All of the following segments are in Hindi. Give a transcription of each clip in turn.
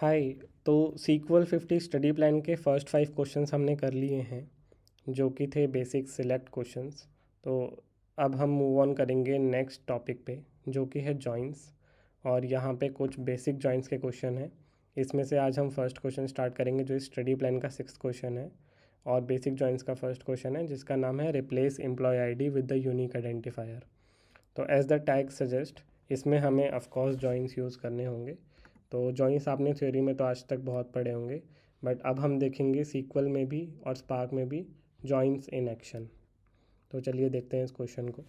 हाय। तो सीक्वल 50 स्टडी प्लान के फर्स्ट 5 क्वेश्चंस हमने कर लिए हैं, जो कि थे बेसिक सिलेक्ट क्वेश्चंस। तो अब हम मूव ऑन करेंगे नेक्स्ट टॉपिक पे, जो कि है जॉइंस। और यहाँ पे कुछ बेसिक जॉइंस के क्वेश्चन हैं। इसमें से आज हम फर्स्ट क्वेश्चन स्टार्ट करेंगे, जो इस स्टडी प्लान का 6th क्वेश्चन है। और बेसिक जॉइंस का फर्स्ट क्वेश्चन है, जिसका नाम है replace employ ID with the unique identifier. तो एज द टैग सजेस्ट, इसमें हमें ऑफकोर्स जॉइंस यूज़ करने होंगे। तो जॉइंस आपने थ्योरी में तो आज तक बहुत पढ़े होंगे, बट अब हम देखेंगे सीक्वल में भी और स्पार्क में भी जॉइंस इन एक्शन। तो चलिए देखते हैं इस क्वेश्चन को।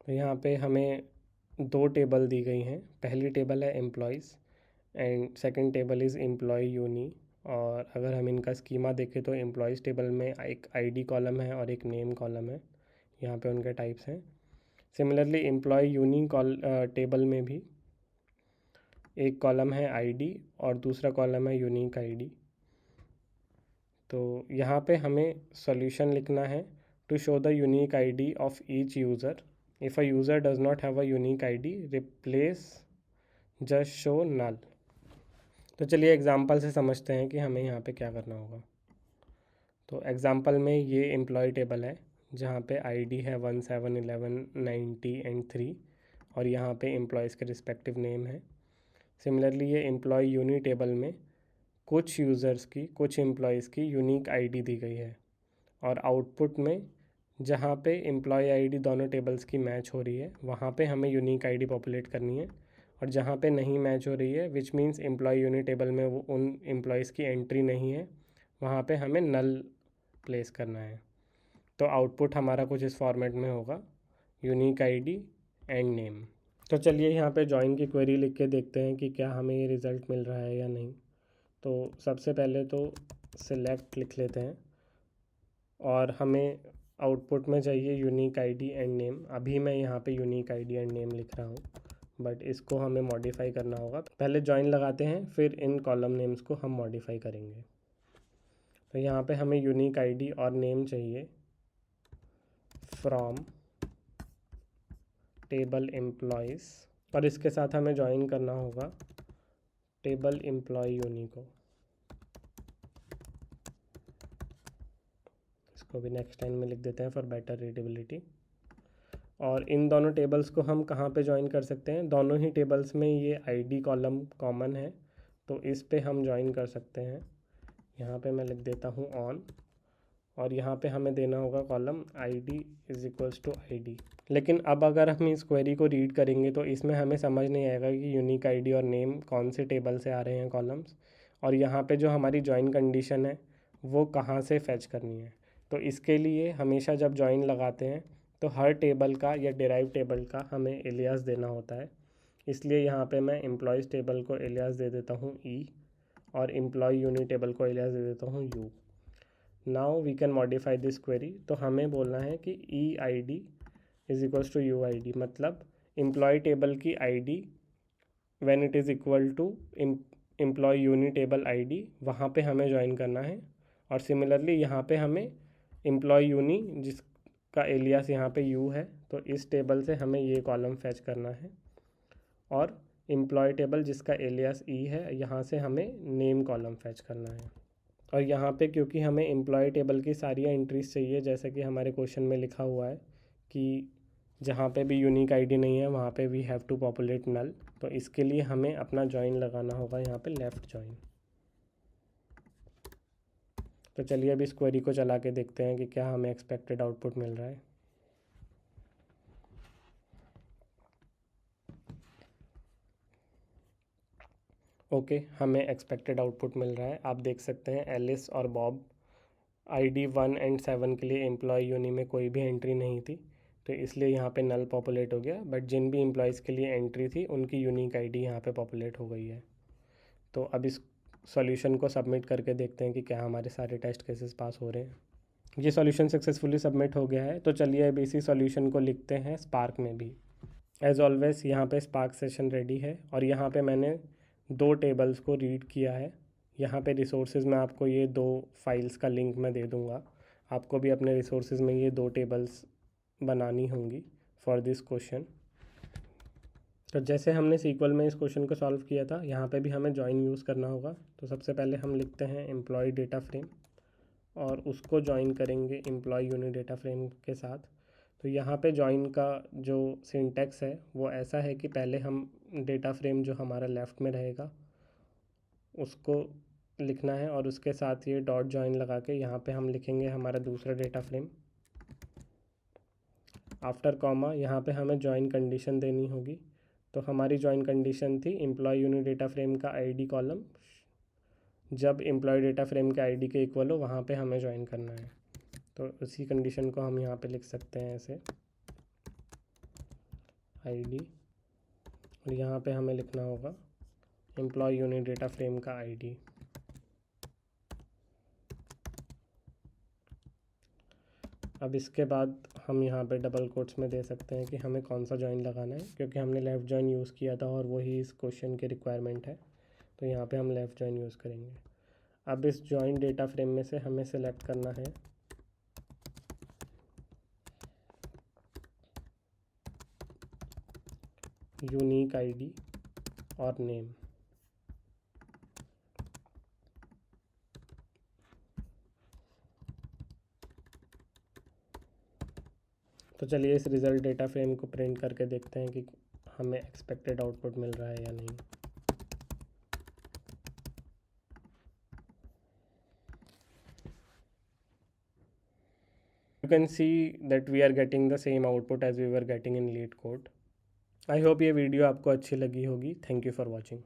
तो यहाँ पे हमें दो टेबल दी गई हैं। पहली टेबल है employees and second table is employ uni. और अगर हम इनका स्कीमा देखें तो एम्प्लॉयज़ टेबल में एक आईडी कॉलम है और एक नेम कॉलम है। यहाँ पे उनके टाइप्स हैं। सिमिलरली एम्प्लॉय यूनी टेबल में भी एक कॉलम है आईडी और दूसरा कॉलम है यूनिक आईडी। तो यहाँ पे हमें सॉल्यूशन लिखना है to show the unique ID of each user. If a user does not have a unique ID, replace just show null. तो चलिए एग्जांपल से समझते हैं कि हमें यहाँ पे क्या करना होगा। तो एग्जांपल में ये एम्प्लॉय टेबल है, जहाँ पे आईडी है 1 7 11 90 एंड 3, और यहाँ पे एम्प्लॉयज़ के रिस्पेक्टिव नेम है। सिमिलरली ये एम्प्लॉय यूनी टेबल में कुछ यूज़र्स की, कुछ एम्प्लॉयज़ की यूनिक आईडी दी गई है। और आउटपुट में जहाँ पे एम्प्लॉय आईडी दोनों टेबल्स की मैच हो रही है, वहाँ पे हमें यूनिक आईडी पॉपुलेट करनी है। और जहाँ पे नहीं मैच हो रही है, which means employ uni table में वो उन एम्प्लॉयज़ की एंट्री नहीं है, वहाँ पे हमें नल प्लेस करना है। तो आउटपुट हमारा कुछ इस फॉर्मेट में होगा, यूनिक आईडी एंड नेम। तो चलिए यहाँ पे जॉइन की क्वेरी लिख के देखते हैं कि क्या हमें ये रिज़ल्ट मिल रहा है या नहीं। तो सबसे पहले तो सिलेक्ट लिख लेते हैं और हमें आउटपुट में चाहिए यूनिक आईडी एंड नेम। अभी मैं यहाँ पे यूनिक आईडी एंड नेम लिख रहा हूँ, बट इसको हमें मॉडिफाई करना होगा। पहले जॉइन लगाते हैं, फिर इन कॉलम नेम्स को हम मॉडिफाई करेंगे। तो यहाँ पे हमें यूनिक आईडी और नेम चाहिए फ्रॉम टेबल एम्प्लॉयज़, और इसके साथ हमें जॉइन करना होगा टेबल एम्प्लॉय यूनी को। इसको भी नेक्स्ट लाइन में लिख देते हैं फॉर बेटर रीडेबिलिटी। और इन दोनों टेबल्स को हम कहाँ पे जॉइन कर सकते हैं? दोनों ही टेबल्स में ये आईडी कॉलम कॉमन है, तो इस पे हम जॉइन कर सकते हैं। यहाँ पे मैं लिख देता हूँ ऑन, और यहाँ पे हमें देना होगा column ID is equals to ID. लेकिन अब अगर हम इस क्वेरी को रीड करेंगे तो इसमें हमें समझ नहीं आएगा कि यूनिक आईडी और नेम कौन से टेबल से आ रहे हैं कॉलम्स, और यहाँ पे जो हमारी जॉइन कंडीशन है वो कहाँ से फैच करनी है। तो इसके लिए हमेशा जब जॉइन लगाते हैं तो हर टेबल का या डिराइव टेबल का हमें एलियास देना होता है। इसलिए यहाँ पे मैं एम्प्लॉयज़ टेबल को एलियास दे देता हूँ ई, और एम्प्लॉय यूनिट टेबल को एलियास दे देता हूँ U. Now we can modify this query. तो हमें बोलना है कि E I D is equals to U I D, मतलब एम्प्लॉय टेबल की I D when it is equal to employee uni table I D, वहाँ पे हमें ज्वाइन करना है। और सिमिलरली यहाँ पे हमें एम्प्लॉय यूनी, जिसका एलियास यहाँ पे यू है, तो इस टेबल से हमें ये कॉलम फैच करना है। और एम्प्लॉय टेबल जिसका एलियास ई है, यहाँ से हमें नेम कॉलम फैच करना है। और यहाँ पे क्योंकि हमें एम्प्लॉय टेबल की सारी एंट्रीज चाहिए, जैसे कि हमारे क्वेश्चन में लिखा हुआ है कि जहाँ पे भी यूनिक आईडी नहीं है वहाँ पे वी हैव टू पॉपुलेट नल, तो इसके लिए हमें अपना जॉइन लगाना होगा यहाँ पे लेफ़्ट जॉइन। तो चलिए अब इस क्वेरी को चला के देखते हैं कि क्या हमें एक्सपेक्टेड आउटपुट मिल रहा है। ओके, हमें एक्सपेक्टेड आउटपुट मिल रहा है। आप देख सकते हैं एलिस और बॉब आईडी 1 एंड 7 के लिए एम्प्लॉय यूनी में कोई भी एंट्री नहीं थी, तो इसलिए यहाँ पे नल पॉपुलेट हो गया। बट जिन भी एम्प्लॉयज़ के लिए एंट्री थी उनकी यूनिक आईडी यहाँ पे पॉपुलेट हो गई है। तो अब इस सॉल्यूशन को सबमिट करके देखते हैं कि क्या हमारे सारे टेस्ट केसेस पास हो रहे हैं। ये सॉल्यूशन सक्सेसफुली सबमिट हो गया है। तो चलिए अब इसी सॉल्यूशन को लिखते हैं स्पार्क में भी। एज ऑलवेज यहाँ पे स्पार्क सेशन रेडी है, और यहाँ पे मैंने दो टेबल्स को रीड किया है। यहाँ पे रिसोर्सेज में आपको ये दो फाइल्स का लिंक मैं दे दूँगा। आपको भी अपने रिसोर्सेज में ये दो टेबल्स बनानी होंगी फॉर दिस क्वेश्चन। तो जैसे हमने सीक्वल में इस क्वेश्चन को सॉल्व किया था, यहाँ पे भी हमें जॉइन यूज़ करना होगा। तो सबसे पहले हम लिखते हैं एम्प्लॉय डेटा फ्रेम और उसको जॉइन करेंगे एम्प्लॉय यूनिट डेटा फ्रेम के साथ। तो यहाँ पे जॉइन का जो सिंटैक्स है वो ऐसा है कि पहले हम डेटा फ्रेम जो हमारा लेफ़्ट में रहेगा उसको लिखना है और उसके साथ ये डॉट जॉइन लगा के यहाँ पे हम लिखेंगे हमारा दूसरा डेटा फ्रेम। आफ्टर कॉमा यहाँ पे हमें जॉइन कंडीशन देनी होगी। तो हमारी जॉइन कंडीशन थी एम्प्लॉय यूनिट डेटा फ्रेम का आईडी कॉलम जब एम्प्लॉय डेटा फ्रेम के आईडी के इक्वल हो वहाँ पे हमें ज्वाइन करना है। तो उसी कंडीशन को हम यहाँ पे लिख सकते हैं ऐसे आईडी, और यहाँ पे हमें लिखना होगा एम्प्लॉय यूनिट डेटा फ्रेम का आईडी। अब इसके बाद हम यहाँ पे डबल कोट्स में दे सकते हैं कि हमें कौन सा जॉइन लगाना है, क्योंकि हमने लेफ़्ट जॉइन यूज़ किया था और वही इस क्वेश्चन की रिक्वायरमेंट है। तो यहाँ पे हम लेफ़्ट जॉइन यूज़ करेंगे। अब इस जॉइन डेटा फ्रेम में से हमें सेलेक्ट करना है यूनिक आईडी और नेम। तो चलिए इस रिज़ल्ट डेटा फ्रेम को प्रिंट करके देखते हैं कि हमें एक्सपेक्टेड आउटपुट मिल रहा है या नहीं। You can see that we are getting the same output as we were getting in LeetCode. I hope ये वीडियो आपको अच्छी लगी होगी। Thank you for watching.